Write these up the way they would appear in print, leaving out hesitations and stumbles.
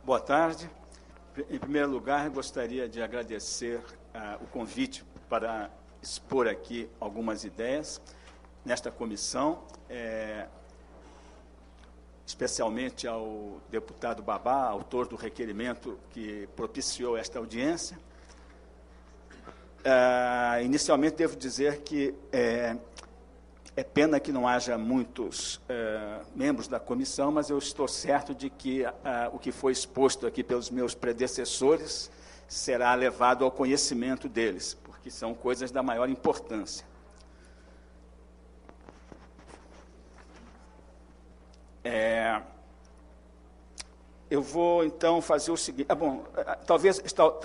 Boa tarde. Em primeiro lugar, gostaria de agradecer o convite para expor aqui algumas ideias nesta comissão, especialmente ao deputado Babá, autor do requerimento que propiciou esta audiência. Inicialmente, devo dizer que é pena que não haja muitos membros da comissão, mas eu estou certo de que o que foi exposto aqui pelos meus predecessores será levado ao conhecimento deles, porque são coisas da maior importância. Eu vou, então, fazer o seguinte... talvez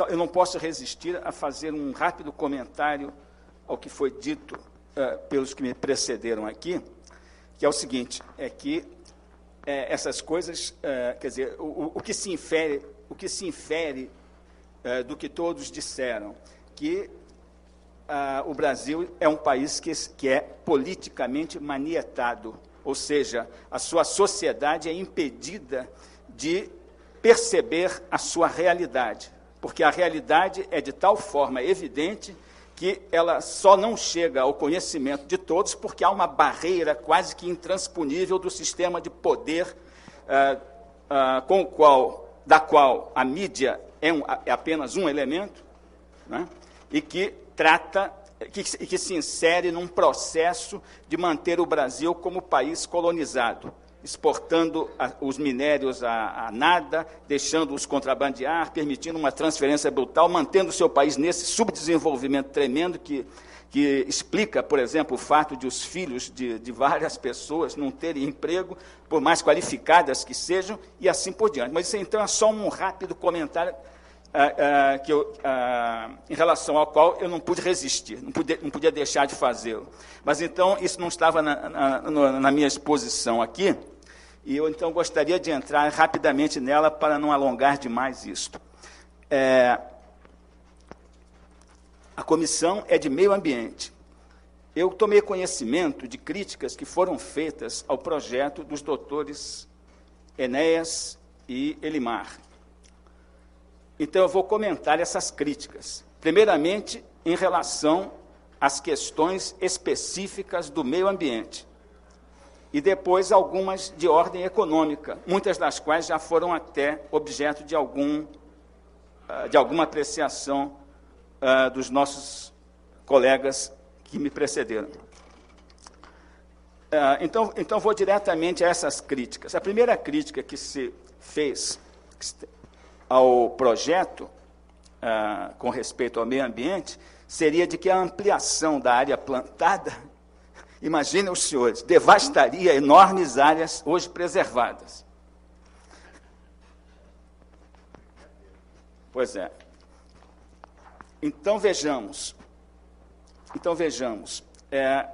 eu não possa resistir a fazer um rápido comentário ao que foi dito pelos que me precederam aqui, que é o seguinte, que essas coisas, quer dizer, o que se infere do que todos disseram, que o Brasil é um país que é politicamente manietado, ou seja, a sua sociedade é impedida de perceber a sua realidade, porque a realidade é de tal forma evidente que ela só não chega ao conhecimento de todos porque há uma barreira quase que intransponível do sistema de poder da qual a mídia é apenas um elemento, né, e que se insere num processo de manter o Brasil como país colonizado, exportando os minérios a nada, deixando-os contrabandear, permitindo uma transferência brutal, mantendo o seu país nesse subdesenvolvimento tremendo que explica, por exemplo, o fato de os filhos de várias pessoas não terem emprego, por mais qualificadas que sejam, e assim por diante. Mas isso, então, é só um rápido comentário em relação ao qual eu não pude resistir, não podia deixar de fazê-lo. Mas, então, isso não estava na minha exposição aqui, e eu, então, gostaria de entrar rapidamente nela para não alongar demais isto. A comissão é de meio ambiente. Eu tomei conhecimento de críticas que foram feitas ao projeto dos doutores Enéas e Elimar. Então, eu vou comentar essas críticas. Primeiramente, em relação às questões específicas do meio ambiente. E depois algumas de ordem econômica, muitas das quais já foram até objeto de alguma apreciação dos nossos colegas que me precederam. Então, vou diretamente a essas críticas. A primeira crítica que se fez ao projeto, com respeito ao meio ambiente, seria de que a ampliação da área plantada, imaginem os senhores, devastaria enormes áreas hoje preservadas. Pois é. Então, vejamos.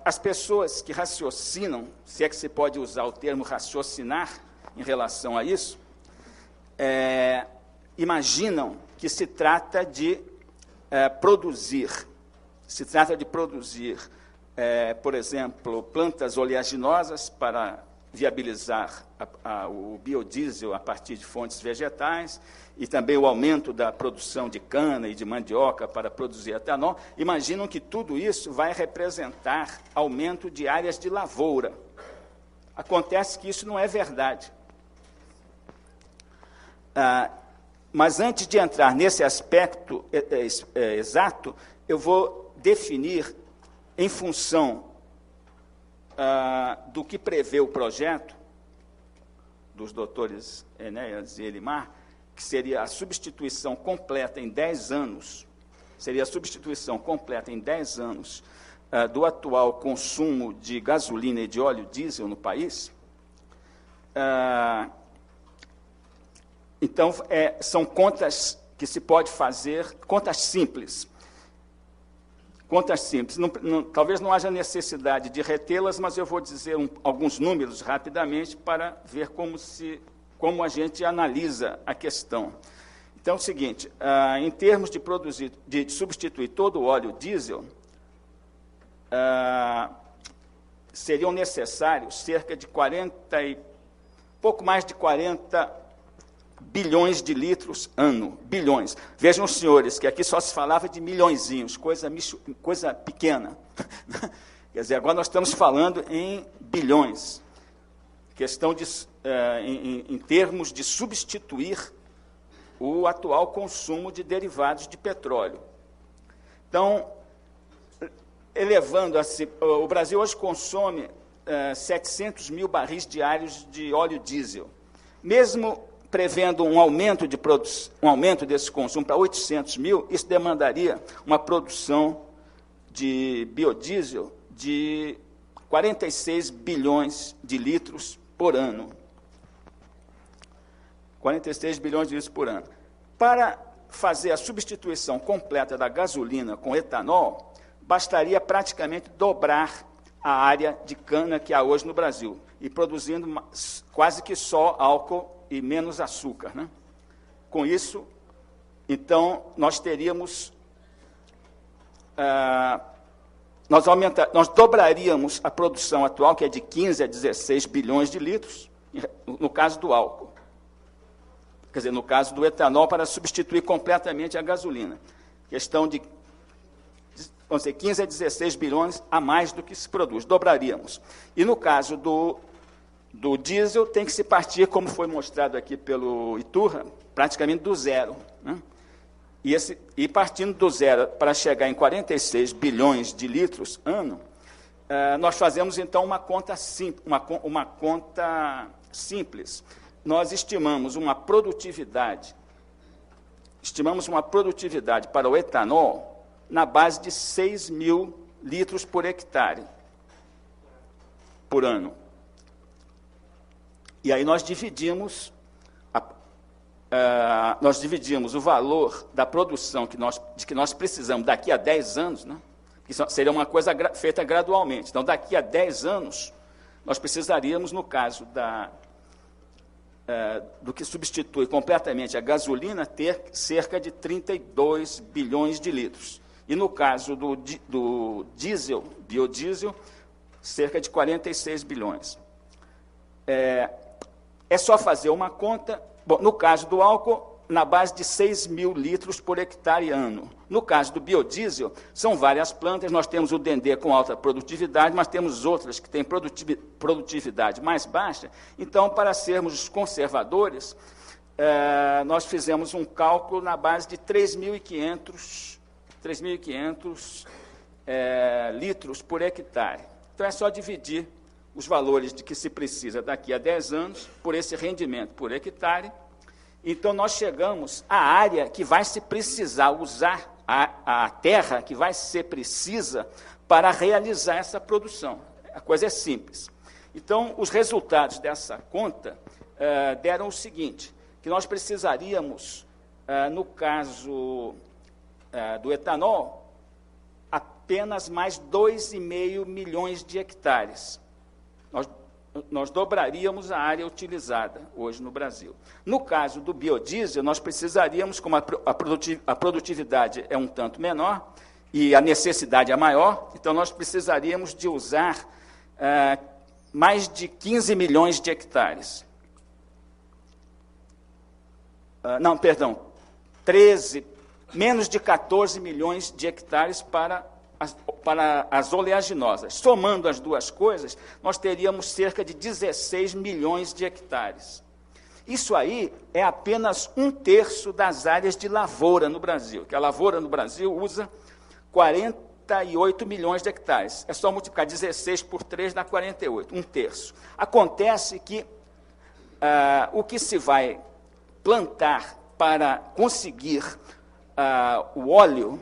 As pessoas que raciocinam, se é que se pode usar o termo raciocinar em relação a isso, imaginam que se trata de produzir, por exemplo, plantas oleaginosas para viabilizar o biodiesel a partir de fontes vegetais e também o aumento da produção de cana e de mandioca para produzir etanol. Imaginam que tudo isso vai representar aumento de áreas de lavoura. Acontece que isso não é verdade. Mas antes de entrar nesse aspecto exato, eu vou definir, em função do que prevê o projeto dos doutores Enéas e Elimar, que seria a substituição completa em 10 anos, do atual consumo de gasolina e de óleo diesel no país. Então, são contas que se pode fazer, contas simples. Talvez não haja necessidade de retê-las, mas eu vou dizer alguns números rapidamente para ver como a gente analisa a questão. Então, é o seguinte, em termos de substituir todo o óleo diesel, seriam necessários cerca de pouco mais de 40 bilhões de litros ano. Bilhões. Vejam, senhores, que aqui só se falava de milhõezinhos, coisa pequena. Quer dizer, agora nós estamos falando em bilhões. Questão de, em termos de substituir o atual consumo de derivados de petróleo. Então, elevando assim, o Brasil hoje consome 700 mil barris diários de óleo diesel. Mesmo prevendo um aumento desse consumo para 800 mil, isso demandaria uma produção de biodiesel de 46 bilhões de litros por ano. 46 bilhões de litros por ano. Para fazer a substituição completa da gasolina com etanol, bastaria praticamente dobrar a área de cana que há hoje no Brasil, e produzindo quase que só álcool e menos açúcar, né? Com isso, então, nós teríamos... nós dobraríamos a produção atual, que é de 15 a 16 bilhões de litros, no caso do álcool. Quer dizer, no caso do etanol, para substituir completamente a gasolina. Questão de, vamos dizer, 15 a 16 bilhões a mais do que se produz, dobraríamos. E no caso do diesel, tem que se partir, como foi mostrado aqui pelo Iturra, praticamente do zero, né? E partindo do zero para chegar em 46 bilhões de litros ano, nós fazemos, então, uma conta simples. Nós estimamos uma produtividade para o etanol na base de 6 mil litros por hectare por ano. E aí nós dividimos o valor da produção de que nós precisamos daqui a 10 anos, né? Que seria uma coisa feita gradualmente. Então, daqui a 10 anos, nós precisaríamos, no caso do que substitui completamente a gasolina, ter cerca de 32 bilhões de litros. E no caso do biodiesel, cerca de 46 bilhões. É só fazer uma conta. Bom, no caso do álcool, na base de 6 mil litros por hectare ano. No caso do biodiesel, são várias plantas, nós temos o Dendê com alta produtividade, mas temos outras que têm produtividade mais baixa. Então, para sermos conservadores, nós fizemos um cálculo na base de 3.500 litros por hectare. Então, é só dividir os valores de que se precisa daqui a 10 anos por esse rendimento por hectare. Então, nós chegamos à área que vai se precisar usar, a terra que vai ser precisa para realizar essa produção. A coisa é simples. Então, os resultados dessa conta deram o seguinte, que nós precisaríamos, no caso do etanol, apenas mais 2,5 milhões de hectares. Nós dobraríamos a área utilizada hoje no Brasil. No caso do biodiesel, nós precisaríamos, como a produtividade é um tanto menor e a necessidade é maior, então nós precisaríamos de usar mais de 15 milhões de hectares. Menos de 14 milhões de hectares para as oleaginosas. Somando as duas coisas, nós teríamos cerca de 16 milhões de hectares. Isso aí é apenas 1/3 das áreas de lavoura no Brasil, que a lavoura no Brasil usa 48 milhões de hectares. É só multiplicar 16 por 3, dá 48, 1/3. Acontece que o que se vai plantar para conseguir o óleo,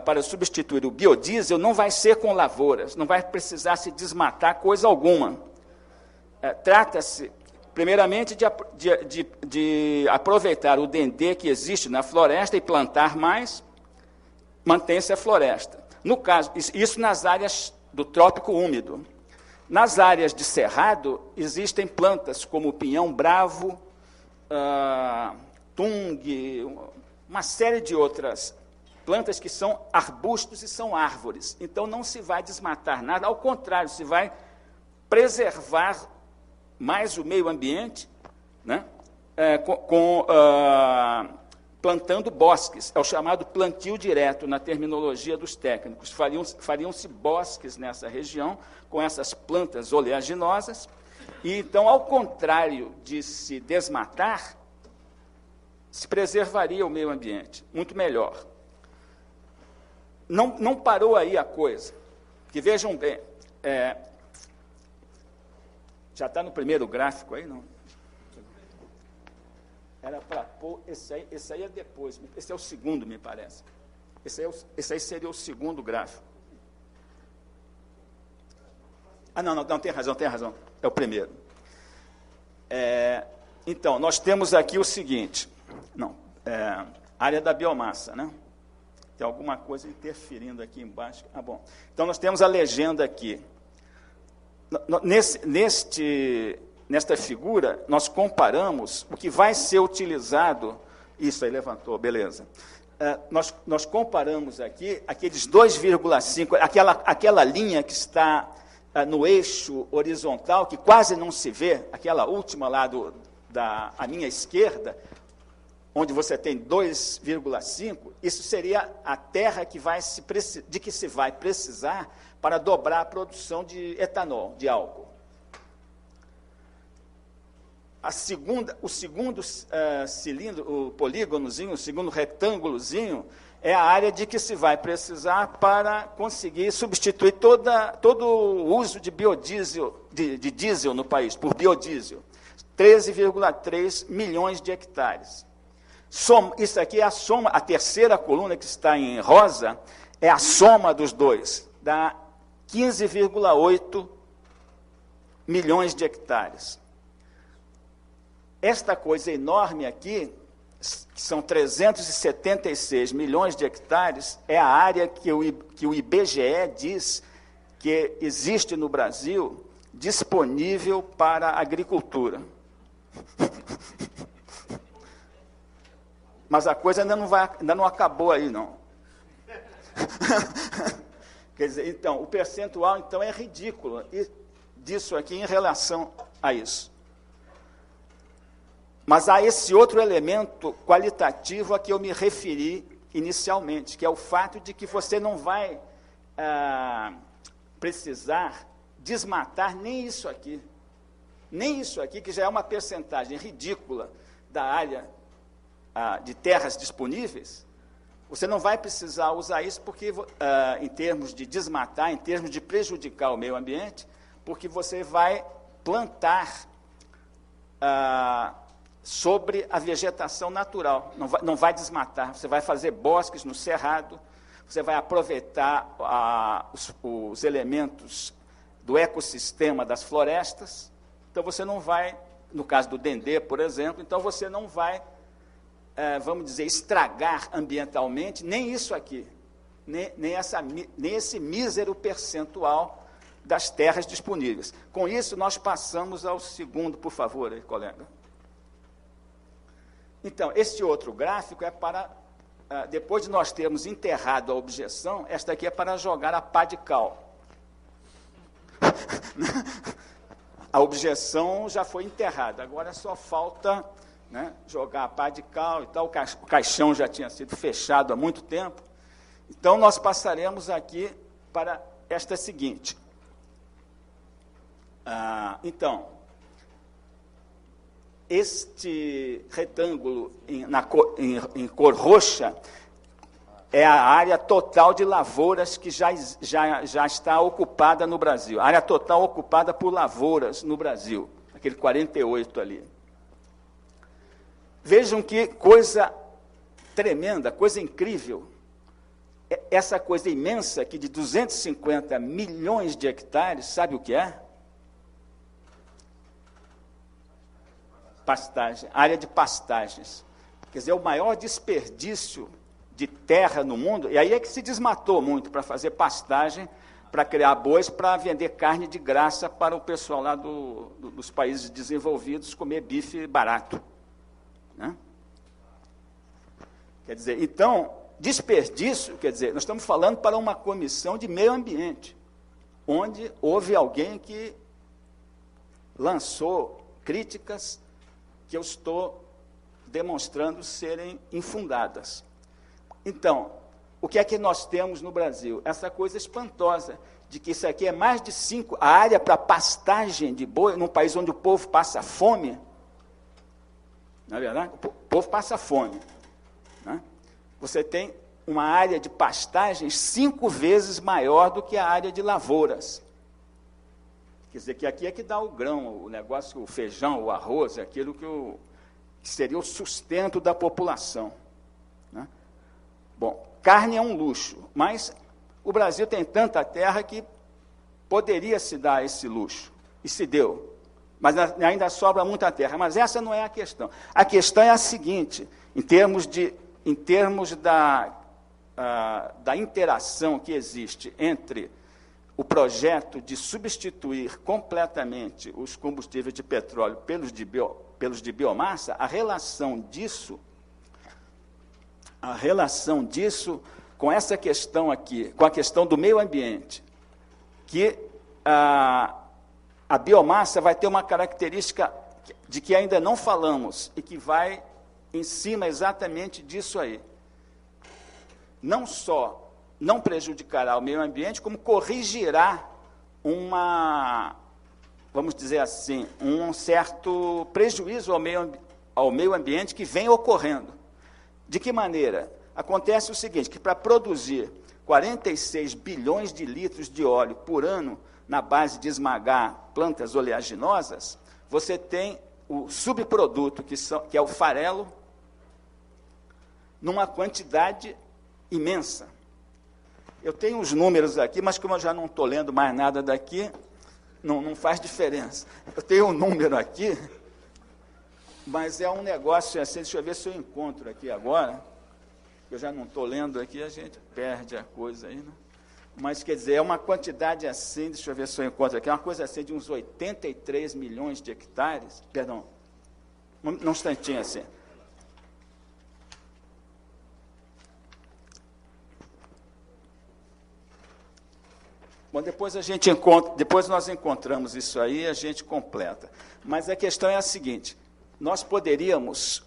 para substituir o biodiesel, não vai ser com lavouras, não vai precisar se desmatar coisa alguma. Trata-se, primeiramente, de aproveitar o dendê que existe na floresta e plantar mais, mantém-se a floresta. No caso, isso nas áreas do trópico úmido. Nas áreas de cerrado, existem plantas como o pinhão-bravo, tung, uma série de outras plantas que são arbustos e são árvores. Então, não se vai desmatar nada, ao contrário, se vai preservar mais o meio ambiente, né? plantando bosques, é o chamado plantio direto, na terminologia dos técnicos. Fariam-se bosques nessa região, com essas plantas oleaginosas, e então, ao contrário de se desmatar, se preservaria o meio ambiente, muito melhor. Não parou aí a coisa, que vejam bem, já está no primeiro gráfico aí, não? Era para pôr, esse aí é depois, esse é o segundo, me parece. Esse aí seria o segundo gráfico. Não, tem razão, é o primeiro. Então, nós temos aqui o seguinte, área da biomassa, né? Tem alguma coisa interferindo aqui embaixo. Bom, então nós temos a legenda aqui. Nesta figura, nós comparamos o que vai ser utilizado, isso aí levantou, beleza. Nós comparamos aqui aqueles 2,5, aquela linha que está no eixo horizontal, que quase não se vê, aquela última lá à minha esquerda, onde você tem 2,5, isso seria a terra de que se vai precisar para dobrar a produção de etanol, de álcool. O segundo cilindro, o polígonozinho, o segundo retângulozinho, é a área de que se vai precisar para conseguir substituir todo o uso de biodiesel, de diesel no país, por biodiesel. 13,3 milhões de hectares. Isso aqui é a soma, a terceira coluna que está em rosa, é a soma dos dois, dá 15,8 milhões de hectares. Esta coisa enorme aqui, que são 376 milhões de hectares, é a área que o IBGE diz que existe no Brasil disponível para a agricultura. Mas a coisa ainda não acabou aí, não. Quer dizer, então, o percentual então, é ridículo disso aqui em relação a isso. Mas há esse outro elemento qualitativo a que eu me referi inicialmente, que é o fato de que você não vai precisar desmatar nem isso aqui, que já é uma percentagem ridícula da área de terras disponíveis. Você não vai precisar usar isso porque, em termos de desmatar, em termos de prejudicar o meio ambiente, porque você vai plantar sobre a vegetação natural, não vai desmatar, você vai fazer bosques no cerrado, você vai aproveitar os elementos do ecossistema das florestas, então você não vai, no caso do dendê, por exemplo, então você não vai, vamos dizer, estragar ambientalmente nem isso aqui, nem esse mísero percentual das terras disponíveis. Com isso, nós passamos ao segundo, por favor, aí, colega. Então, este outro gráfico é para, depois de nós termos enterrado a objeção, esta aqui é para jogar a pá de cal. A objeção já foi enterrada, agora só falta, né, jogar a pá de cal e tal, o caixão já tinha sido fechado há muito tempo. Então, nós passaremos aqui para esta seguinte. Então, este retângulo em cor roxa é a área total de lavouras que já está ocupada no Brasil. A área total ocupada por lavouras no Brasil, aquele 48 ali. Vejam que coisa tremenda, coisa incrível. Essa coisa imensa aqui de 250 milhões de hectares, sabe o que é? Pastagem, área de pastagens. Quer dizer, o maior desperdício de terra no mundo, e aí é que se desmatou muito para fazer pastagem, para criar bois, para vender carne de graça para o pessoal lá dos países desenvolvidos comer bife barato. Né? Quer dizer, então, desperdício, quer dizer, nós estamos falando para uma comissão de meio ambiente, onde houve alguém que lançou críticas que eu estou demonstrando serem infundadas. Então, o que é que nós temos no Brasil? Essa coisa espantosa de que isso aqui é mais de 5, a área para pastagem de boi, num país onde o povo passa fome, não é verdade? O povo passa fome, né? Você tem uma área de pastagens 5 vezes maior do que a área de lavouras. Quer dizer, que aqui é que dá o grão, o negócio, o feijão, o arroz, aquilo que seria o sustento da população, né? Bom, carne é um luxo, mas o Brasil tem tanta terra que poderia se dar esse luxo, e se deu. Mas ainda sobra muita terra. Mas essa não é a questão. A questão é a seguinte, em termos da interação que existe entre o projeto de substituir completamente os combustíveis de petróleo pelos de biomassa, a relação disso com essa questão aqui, com a questão do meio ambiente, que a biomassa vai ter uma característica de que ainda não falamos e que vai em cima exatamente disso aí. Não só não prejudicará o meio ambiente, como corrigirá vamos dizer assim, um certo prejuízo ao meio ambiente que vem ocorrendo. De que maneira? Acontece o seguinte, que para produzir 46 bilhões de litros de óleo por ano, na base de esmagar plantas oleaginosas, você tem o subproduto, que é o farelo, numa quantidade imensa. Eu tenho os números aqui, mas como eu já não estou lendo mais nada daqui, não faz diferença. Eu tenho um número aqui, mas é um negócio assim, deixa eu ver se eu encontro aqui agora. Eu já não estou lendo aqui, a gente perde a coisa aí, né? Mas, quer dizer, é uma quantidade assim, deixa eu ver se eu encontro aqui, é uma coisa assim de uns 83 milhões de hectares, perdão, num instantinho assim. Bom, depois nós encontramos isso aí e a gente completa. Mas a questão é a seguinte, nós poderíamos,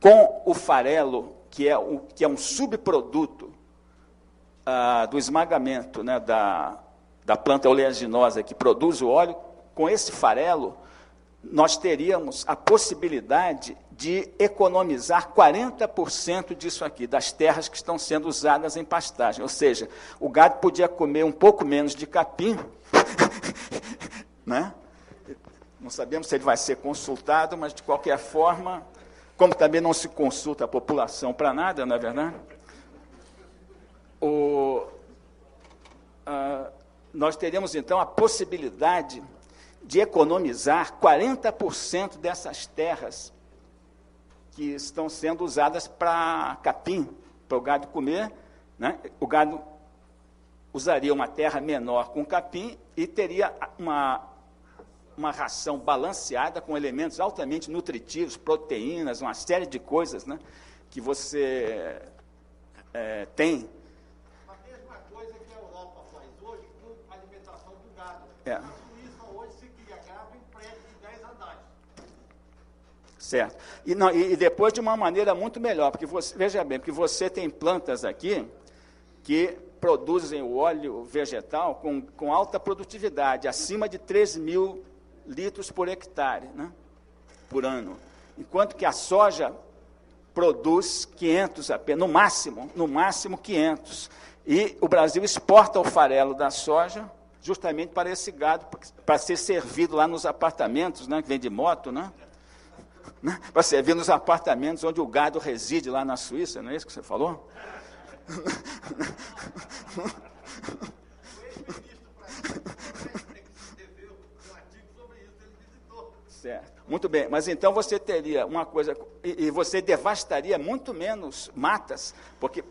com o farelo, que é um subproduto do esmagamento, né, da planta oleaginosa que produz o óleo, com esse farelo, nós teríamos a possibilidade de economizar 40% disso aqui, das terras que estão sendo usadas em pastagem. Ou seja, o gado podia comer um pouco menos de capim, né? Não sabemos se ele vai ser consultado, mas, de qualquer forma, como também não se consulta a população para nada, não é verdade? Nós teríamos, então, a possibilidade de economizar 40% dessas terras que estão sendo usadas para capim, para o gado comer, né? O gado usaria uma terra menor com capim e teria uma ração balanceada com elementos altamente nutritivos, proteínas, uma série de coisas, né, que você tem. A mesma coisa que a Europa faz hoje com a alimentação do gado. É. A Suíça hoje se cria gado em prédio de 10 andares. Certo. E depois de uma maneira muito melhor, porque veja bem, porque você tem plantas aqui que produzem o óleo vegetal com alta produtividade, acima de 3.000 litros por hectare, né, por ano. Enquanto que a soja produz 500 apenas, no máximo 500. E o Brasil exporta o farelo da soja justamente para esse gado, para ser servido lá nos apartamentos, né, que vem de moto, né, para servir nos apartamentos onde o gado reside lá na Suíça, não é isso que você falou? Certo. Muito bem, mas então você teria uma coisa, e você devastaria muito menos matas, porque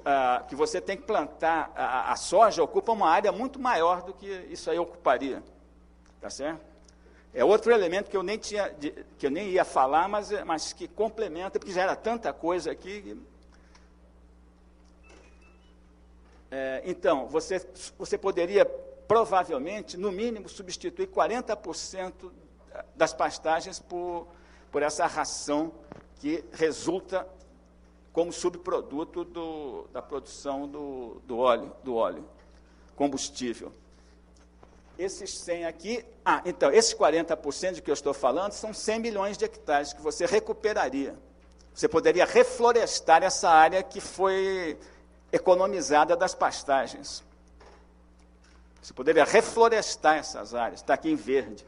que você tem que plantar, a soja ocupa uma área muito maior do que isso aí ocuparia, tá certo? É outro elemento que eu nem ia falar, mas que complementa, porque já era tanta coisa aqui. Então, você poderia, provavelmente, no mínimo, substituir 40% das pastagens por essa ração que resulta como subproduto da produção do óleo combustível. Esses 100 aqui... então, esses 40% de que eu estou falando são 100 milhões de hectares que você recuperaria. Você poderia reflorestar essa área que foi economizada das pastagens. Você poderia reflorestar essas áreas, está aqui em verde.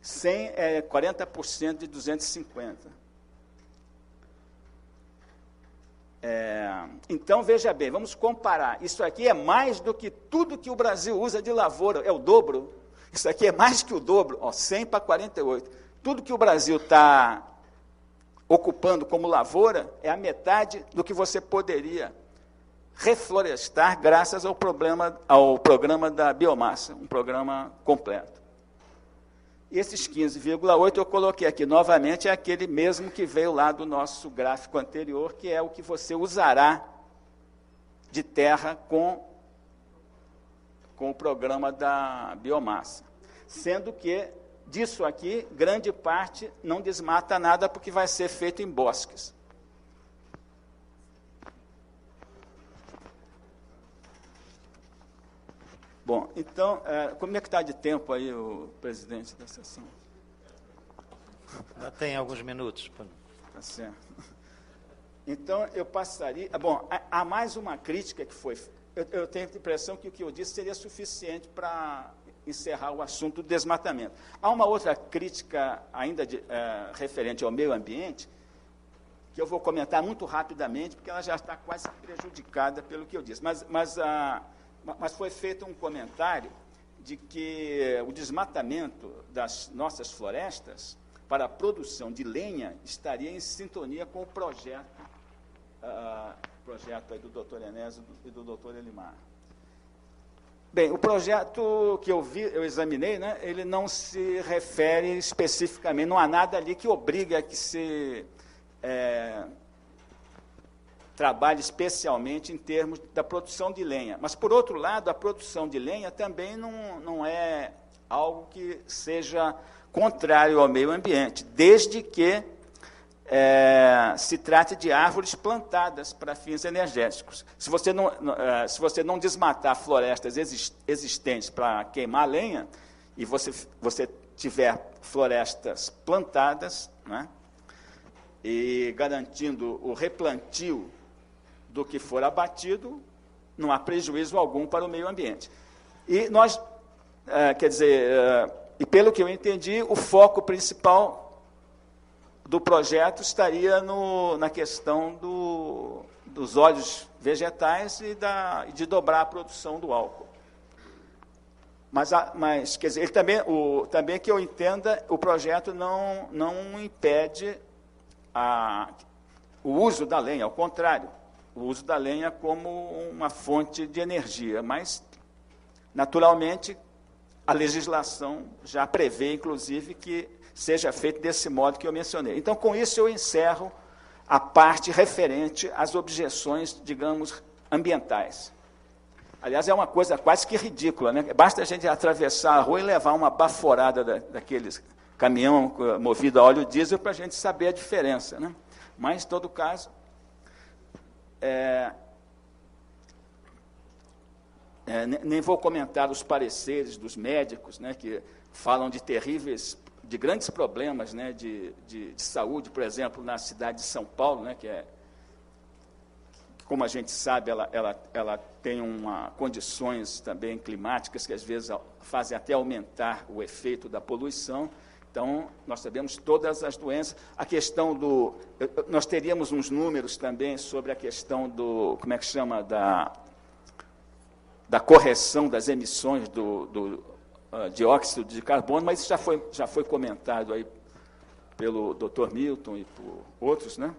100 é 40% de 250. Então, veja bem, vamos comparar. Isso aqui é mais do que tudo que o Brasil usa de lavoura, é o dobro. Isso aqui é mais que o dobro, 100 para 48. Tudo que o Brasil está ocupando como lavoura é a metade do que você poderia reflorestar graças ao programa da biomassa, um programa completo. Esses 15,8 eu coloquei aqui novamente, é aquele mesmo que veio lá do nosso gráfico anterior, que é o que você usará de terra com o programa da biomassa. Sendo que, disso aqui, grande parte não desmata nada, porque vai ser feito em bosques. Bom, então, como é que está de tempo aí o presidente da sessão? Já tem alguns minutos. Tá certo. Então, eu passaria... Bom, há mais uma crítica que foi... Eu tenho a impressão que o que eu disse seria suficiente para encerrar o assunto do desmatamento. Há uma outra crítica ainda referente ao meio ambiente, que eu vou comentar muito rapidamente, porque ela já está quase prejudicada pelo que eu disse. Mas foi feito um comentário de que o desmatamento das nossas florestas para a produção de lenha estaria em sintonia com o projeto aí do doutor Enésio e do doutor Elimar. Bem, o projeto que eu examinei, né, ele não se refere especificamente, não há nada ali que obrigue a que se trabalhe especialmente em termos da produção de lenha. Mas, por outro lado, a produção de lenha também não é algo que seja contrário ao meio ambiente, desde que se trate de árvores plantadas para fins energéticos. Se você não desmatar florestas existentes para queimar lenha, e você tiver florestas plantadas, né, e garantindo o replantio do que for abatido, não há prejuízo algum para o meio ambiente. E nós, e pelo que eu entendi, o foco principal do projeto estaria na questão dos óleos vegetais e de dobrar a produção do álcool. Mas quer dizer, ele também que eu entenda, o projeto não impede o uso da lenha, ao contrário, o uso da lenha como uma fonte de energia, mas, naturalmente, a legislação já prevê, inclusive, que seja feito desse modo que eu mencionei. Então, com isso, eu encerro a parte referente às objeções, digamos, ambientais. Aliás, é uma coisa quase que ridícula, né? Basta a gente atravessar a rua e levar uma baforada daqueles caminhão movido a óleo diesel para a gente saber a diferença, né? Mas, em todo caso, nem vou comentar os pareceres dos médicos, né, que falam de grandes problemas, né, de saúde, por exemplo, na cidade de São Paulo, né, que como a gente sabe, ela tem condições também climáticas que às vezes fazem até aumentar o efeito da poluição. Então, nós sabemos todas as doenças. A questão nós teríamos uns números também sobre a questão como é que chama, da correção das emissões do dióxido de carbono, mas isso já foi comentado aí pelo Dr. Milton e por outros, né?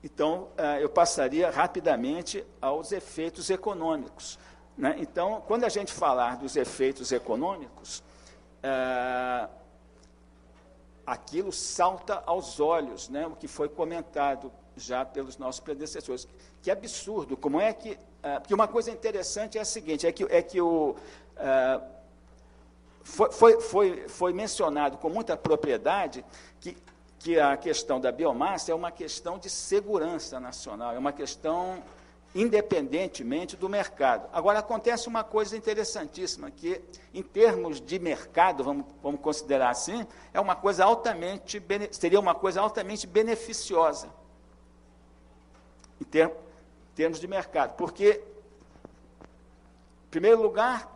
Então, eu passaria rapidamente aos efeitos econômicos, né? Então, quando a gente falar dos efeitos econômicos, aquilo salta aos olhos, né, o que foi comentado já pelos nossos predecessores. Que absurdo, como é que... porque uma coisa interessante é a seguinte, foi mencionado com muita propriedade que que a questão da biomassa é uma questão de segurança nacional, é uma questão independentemente do mercado. Agora, acontece uma coisa interessantíssima, que, em termos de mercado, vamos considerar assim, é uma coisa seria uma coisa altamente beneficiosa, em termos de mercado, porque, em primeiro lugar,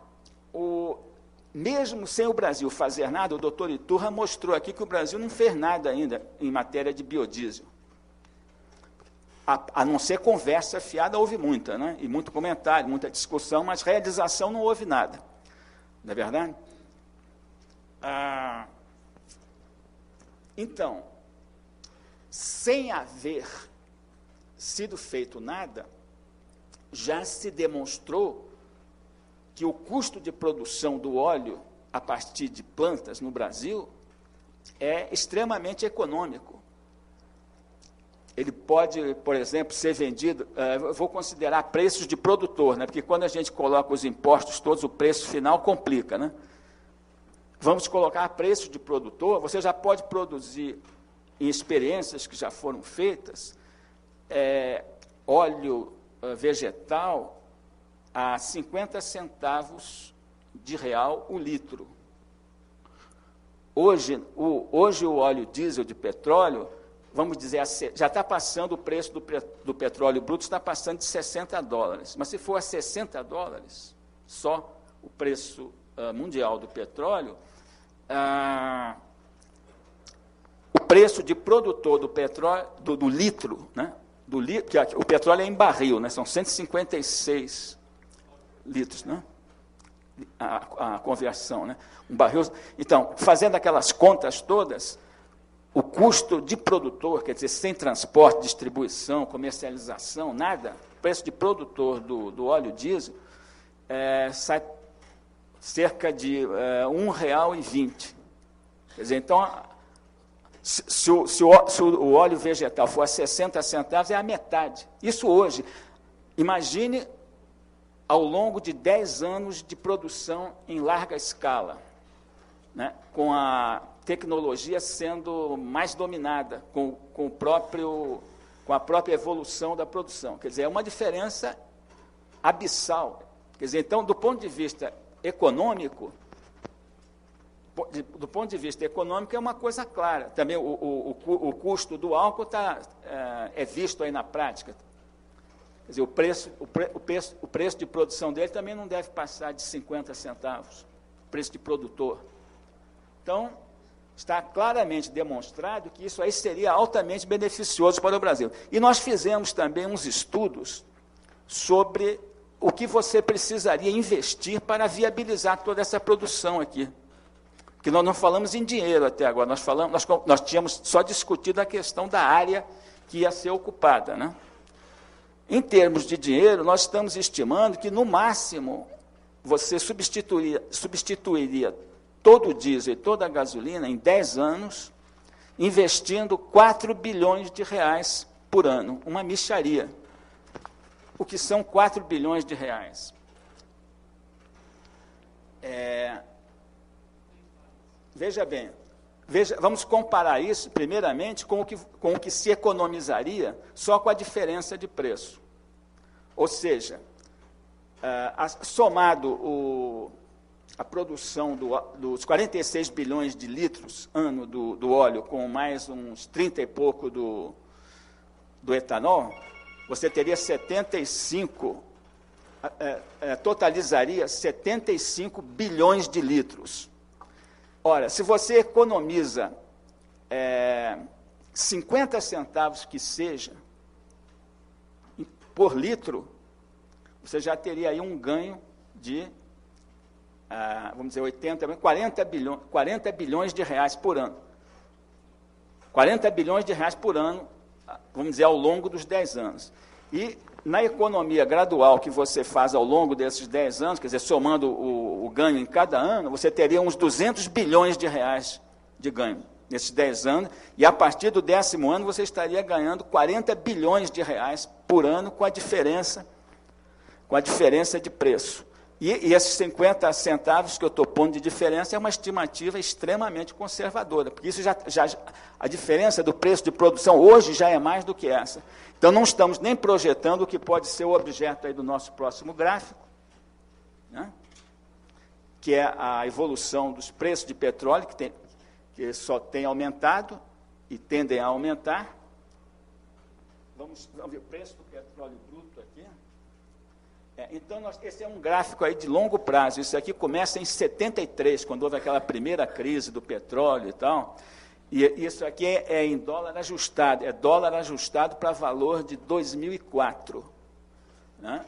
mesmo sem o Brasil fazer nada, o doutor Iturra mostrou aqui que o Brasil não fez nada ainda em matéria de biodiesel. A não ser conversa fiada, houve muita, né? E muito comentário, muita discussão, mas realização não houve nada. Não é verdade? Então, sem haver sido feito nada, já se demonstrou que o custo de produção do óleo a partir de plantas no Brasil é extremamente econômico. Ele pode, por exemplo, ser vendido, eu vou considerar preços de produtor, né? Porque quando a gente coloca os impostos todos, o preço final complica, né? Vamos colocar preço de produtor, você já pode produzir, em experiências que já foram feitas, óleo vegetal a 50 centavos de real o litro. Hoje o óleo diesel de petróleo, vamos dizer, já está passando o preço do petróleo bruto, está passando de $60. Mas se for a $60, só o preço mundial do petróleo, o preço de produtor do petróleo, do litro, né? Que o petróleo é em barril, né? São 156 litros, né? A conversão, né? Um barril. Então, fazendo aquelas contas todas, o custo de produtor, quer dizer, sem transporte, distribuição, comercialização, nada, o preço de produtor do óleo diesel sai cerca de R$1,20. Quer dizer, então, se o óleo vegetal for a 60 centavos, é a metade. Isso hoje. Imagine ao longo de 10 anos de produção em larga escala, né, com a tecnologia sendo mais dominada, com a própria evolução da produção. Quer dizer, é uma diferença abissal. Quer dizer, então, do ponto de vista econômico, é uma coisa clara. Também o custo do álcool é visto aí na prática. Quer dizer, o preço de produção dele também não deve passar de 50 centavos, preço de produtor. Então, está claramente demonstrado que isso aí seria altamente beneficioso para o Brasil. E nós fizemos também uns estudos sobre o que você precisaria investir para viabilizar toda essa produção aqui. Porque nós não falamos em dinheiro até agora, nós tínhamos só discutido a questão da área que ia ser ocupada, né? Em termos de dinheiro, nós estamos estimando que, no máximo, você substituiria todo o diesel e toda a gasolina em 10 anos, investindo R$4 bilhões por ano, uma mixaria. O que são R$4 bilhões? Veja bem, vamos comparar isso, primeiramente, com o que se economizaria só com a diferença de preço. Ou seja, somado a produção dos 46 bilhões de litros ano do óleo, com mais uns 30 e pouco do etanol, você teria totalizaria 75 bilhões de litros. Ora, se você economiza 50 centavos que seja por litro, você já teria aí um ganho de, vamos dizer, 40 bilhões de reais por ano. 40 bilhões de reais por ano, vamos dizer, ao longo dos 10 anos. E na economia gradual que você faz ao longo desses 10 anos, quer dizer, somando o ganho em cada ano, você teria uns 200 bilhões de reais de ganho nesses 10 anos, e a partir do 10º ano você estaria ganhando 40 bilhões de reais por ano com a diferença de preço. E esses 50 centavos que eu estou pondo de diferença é uma estimativa extremamente conservadora, porque isso a diferença do preço de produção hoje já é mais do que essa. Então, não estamos nem projetando o que pode ser o objeto aí do nosso próximo gráfico, né? Que é a evolução dos preços de petróleo, que só tem aumentado e tendem a aumentar. Vamos ver o preço do petróleo bruto aqui. Então, esse é um gráfico aí de longo prazo. Isso aqui começa em 73, quando houve aquela primeira crise do petróleo e tal. E isso aqui é em dólar ajustado. É dólar ajustado para valor de 2004. Né?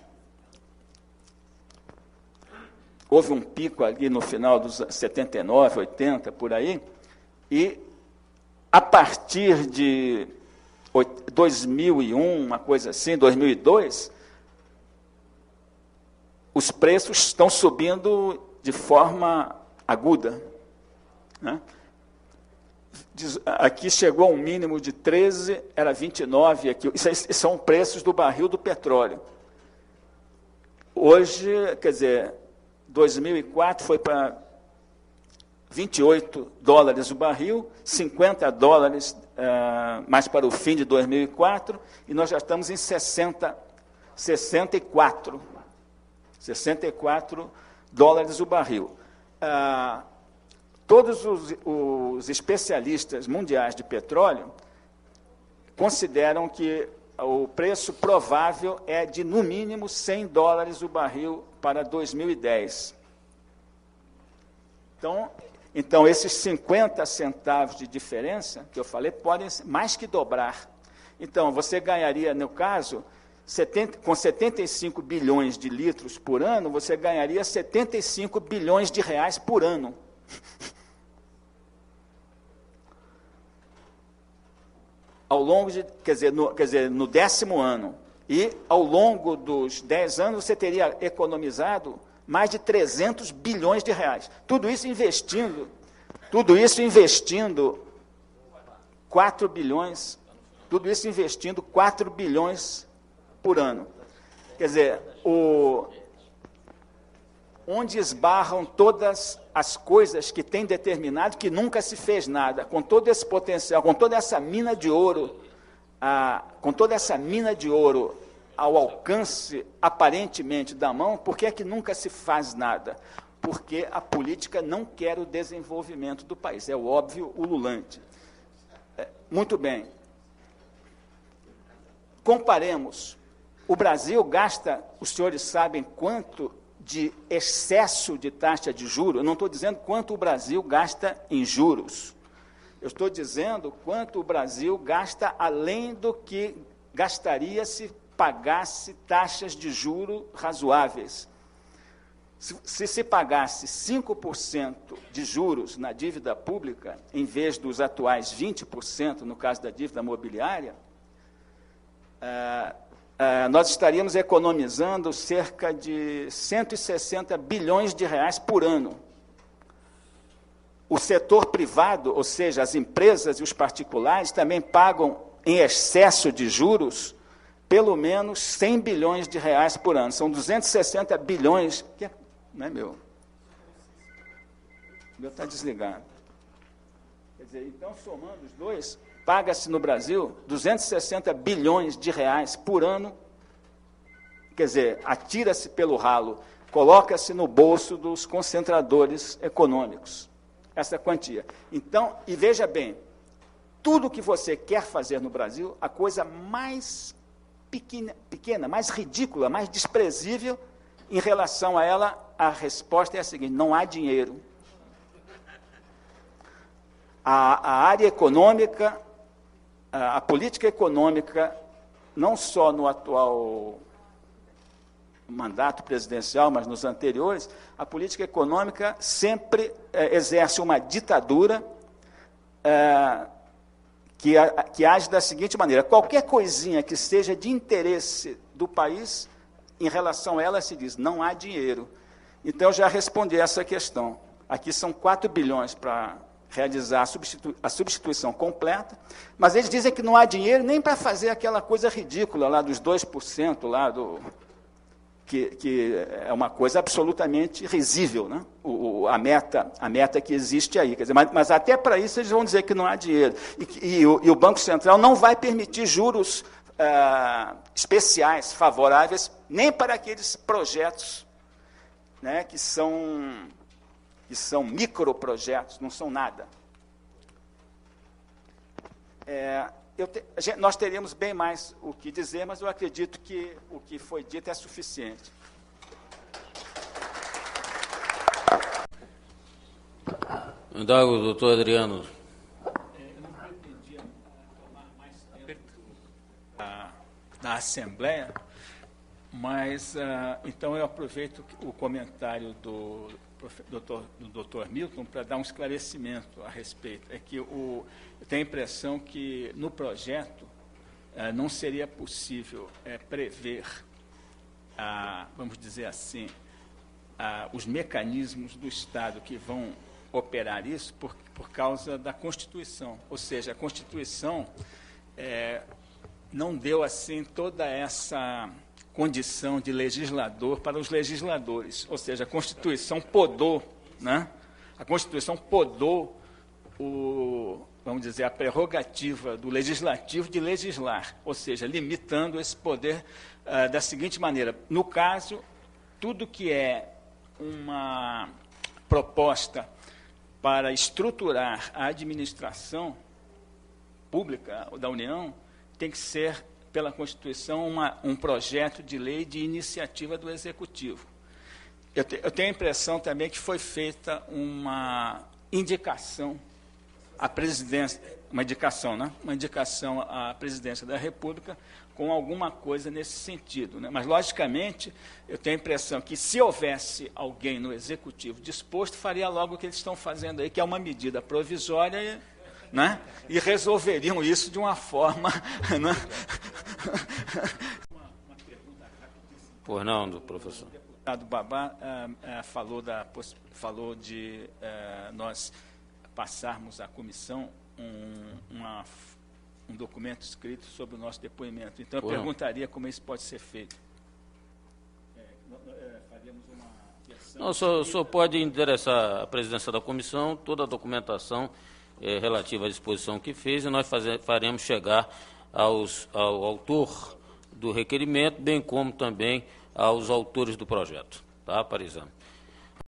Houve um pico ali no final dos 79, 80, por aí. E, a partir de 2001, uma coisa assim, 2002... os preços estão subindo de forma aguda. Né? Aqui chegou a um mínimo de 13, era 29. Aqui. Isso são preços do barril do petróleo. Hoje, quer dizer, 2004 foi para 28 dólares o barril, 50 dólares mais para o fim de 2004, e nós já estamos em 64 dólares o barril. Todos os especialistas mundiais de petróleo consideram que o preço provável é de, no mínimo, 100 dólares o barril para 2010. Então, esses 50 centavos de diferença, que eu falei, podem mais que dobrar. Então, você ganharia, no caso, com 75 bilhões de litros por ano, você ganharia 75 bilhões de reais por ano. Ao longo de, quer dizer, no 10º ano. E, ao longo dos 10 anos, você teria economizado mais de 300 bilhões de reais. Tudo isso investindo 4 bilhões, tudo isso investindo 4 bilhões por ano. Quer dizer, onde esbarram todas as coisas que têm determinado que nunca se fez nada, com todo esse potencial, com toda essa mina de ouro, ao alcance, aparentemente, da mão, por que é que nunca se faz nada? Porque a política não quer o desenvolvimento do país. É o óbvio, ululante. Muito bem. Comparemos. O Brasil gasta, os senhores sabem quanto de excesso de taxa de juros? Eu não estou dizendo quanto o Brasil gasta em juros. Eu estou dizendo quanto o Brasil gasta além do que gastaria se pagasse taxas de juro razoáveis. Se pagasse 5% de juros na dívida pública, em vez dos atuais 20%, no caso da dívida mobiliária, nós estaríamos economizando cerca de 160 bilhões de reais por ano. O setor privado, ou seja, as empresas e os particulares, também pagam em excesso de juros pelo menos 100 bilhões de reais por ano. São 260 bilhões... Não é meu? O meu está desligado. Quer dizer, então, somando os dois, paga-se no Brasil 260 bilhões de reais por ano. Quer dizer, atira-se pelo ralo, coloca-se no bolso dos concentradores econômicos, essa quantia. Então, e veja bem, tudo que você quer fazer no Brasil, a coisa mais pequena, mais ridícula, mais desprezível, em relação a ela, a resposta é a seguinte: não há dinheiro. A área econômica, a política econômica, não só no atual mandato presidencial, mas nos anteriores, a política econômica sempre exerce uma ditadura que age da seguinte maneira: qualquer coisinha que seja de interesse do país, em relação a ela se diz, não há dinheiro. Então, eu já respondi essa questão. Aqui são 4 bilhões para realizar a substituição completa, mas eles dizem que não há dinheiro nem para fazer aquela coisa ridícula lá dos 2% lá que é uma coisa absolutamente risível, né? A meta que existe aí. Quer dizer, mas até para isso eles vão dizer que não há dinheiro. E o Banco Central não vai permitir juros especiais, favoráveis, nem para aqueles projetos, né, que são microprojetos, não são nada. Nós teríamos bem mais o que dizer, mas eu acredito que o que foi dito é suficiente. Indago, doutor Adriano. Eu não pretendia tomar mais tempo da Assembleia, mas, então, eu aproveito o comentário do doutor Milton para dar um esclarecimento a respeito. É que eu tenho a impressão que, no projeto, não seria possível prever, vamos dizer assim, os mecanismos do Estado que vão operar isso por causa da Constituição. Ou seja, a Constituição não deu, assim, toda essa condição de legislador para os legisladores. Ou seja, a Constituição podou, né? A Constituição podou vamos dizer, a prerrogativa do legislativo de legislar, ou seja, limitando esse poder da seguinte maneira. No caso, tudo que é uma proposta para estruturar a administração pública da União tem que ser, pela Constituição, um projeto de lei de iniciativa do Executivo. Eu tenho a impressão também que foi feita uma indicação à presidência, uma indicação à presidência da República com alguma coisa nesse sentido, né? Mas, logicamente, eu tenho a impressão que, se houvesse alguém no Executivo disposto, faria logo o que eles estão fazendo aí, que é uma medida provisória, né? E resolveriam isso de uma forma... Né? Uma pergunta rapidíssima. Pois não, professor. O deputado Babá falou de nós passarmos à comissão um documento escrito sobre o nosso depoimento. Então, eu perguntaria como isso pode ser feito. Faríamos uma versão... Não, o senhor pode endereçar à presidência da comissão toda a documentação relativa à disposição que fez, e nós faremos chegar ao autor do requerimento, bem como também aos autores do projeto, tá, para exame.